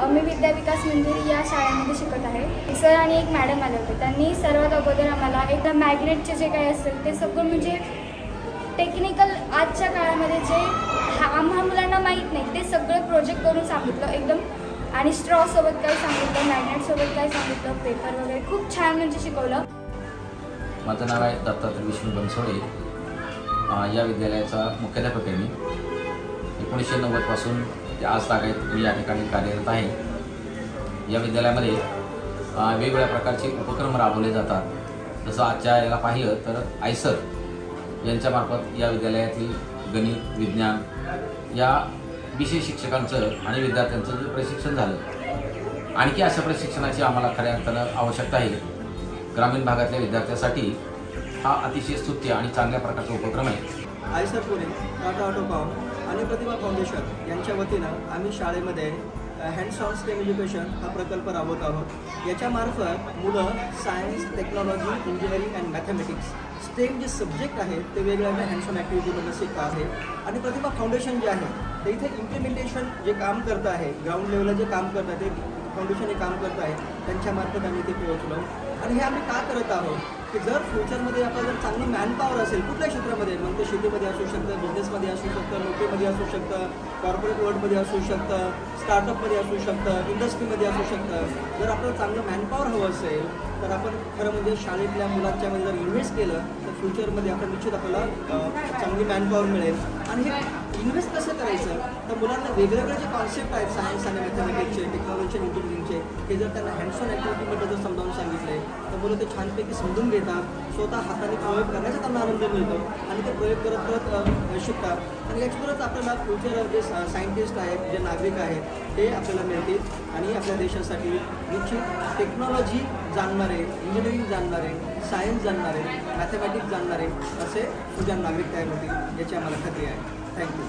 मी विद्या विकास मंदिर या शाळेमध्ये शिकत आहे। सर आणि एक मॅडम आले होते, त्यांनी सर्वात अगोदर आम्हाला एक मॅग्नेटचे जे काही असेल ते सगळं म्हणजे टेक्निकल आजच्या काळामध्ये जे आम्हा मुलांना माहीत नाही ते सगळं प्रोजेक्ट करून सांगितलं एकदम। आणि स्ट्रॉसोबत काय सांगितलं, मॅग्नेटसोबत काय सांगितलं, पेपर वगैरे खूप छान म्हणजे शिकवलं। माझं नाव आहे दत्तात्रय विष्णू बनसोडे। या विद्यालयाचा मुख्याध्यापक आहे मी। 1990 पासून ते आज तागायत मी या ठिकाणी कार्यरत आहे। या विद्यालयामध्ये वेगवेगळ्या प्रकारचे उपक्रम राबवले जातात। जसं आजच्या याला पाहिलं तर आयसर यांच्यामार्फत या विद्यालयातील गणित, विज्ञान या विषय शिक्षकांचं आणि विद्यार्थ्यांचं जे प्रशिक्षण झालं, आणखी अशा प्रशिक्षणाची आम्हाला खऱ्या अर्थानं आवश्यकता आहे। ग्रामीण भागातल्या विद्यार्थ्यांसाठी हा अतिशय स्तुत्य आणि चांगल्या प्रकारचा उपक्रम आहे। आयसर पुणे, टाटा ऑटोकॉम आणि प्रतिभा फाउंडेशन यांच्या वतीनं आम्ही शाळेमध्ये हँड्स ऑन स्टेम एज्युकेशन हा प्रकल्प राबवत आहोत। याच्यामार्फत मुलं science, technology, engineering and mathematics stem जे सब्जेक्ट आहेत ते वेगवेगळ्या हँड्स ऑन ॲक्टिव्हिटीमध्ये शिकत आहे। आणि प्रतिभा फाउंडेशन जे आहे ते इथे इम्प्लिमेंटेशन जे काम करत आहे, ग्राउंड लेवलला जे काम करत आहे ते फाउंडेशन हे काम करत आहे, त्यांच्यामार्फत आम्ही इथे पोहोचलो। आणि हे आम्ही का करत आहोत की जर फ्युचरमध्ये आपल्याला जर चांगली मॅनपॉवर असेल कुठल्या क्षेत्रामध्ये, मग ते शेतीमध्ये असू शकतं, बिझनेसमध्ये असू शकतं, नोकरीमध्ये असू शकतं, कॉर्पोरेट वर्ल्डमध्ये असू शकतं, स्टार्टअपमध्ये असू शकतं, इंडस्ट्रीमध्ये असू शकतं, जर आपल्याला चांगलं मॅनपॉवर हवं असेल तर आपण खरं म्हणजे शाळेतल्या मुलांच्यामध्ये जर इन्व्हेस्ट केलं तर फ्युचरमध्ये आपण निश्चित आपल्याला चांगली मॅनपॉवर मिळेल। आणि हे इन्व्हेस्ट कसं करायचं तर मुलांना वेगवेगळे जे कॉन्सेप्ट आहेत सायन्स आणि मॅथमॅटिक्सचे, टेक्नॉलॉजी आणि इंजिनिअरिंगचे, हे जर त्यांना हँड्स ऑन ॲक्टिव्हिटीमध्ये जर समजावून सांगितले तर मुलं ते छानपैकी समजून घेतात, स्वतः हाताने प्रयोग करण्याचा त्यांना आनंद मिळतो आणि ते प्रयोग करत करत शिकतात। आणि याच्यावरच आपल्याला फ्युचर जे सायंटिस्ट आहेत, जे नागरिक आहेत ते आपल्याला मिळतील आणि आपल्या देशासाठी निश्चित टेक्नॉलॉजी जाणणारे, इंजिनिअरिंग जाणणारे, सायन्स जाणणारे, मॅथमॅटिक्स जाणणारे असे सुजाण नागरिक तयार होतील याची आम्हाला खात्री आहे। थँक्यू।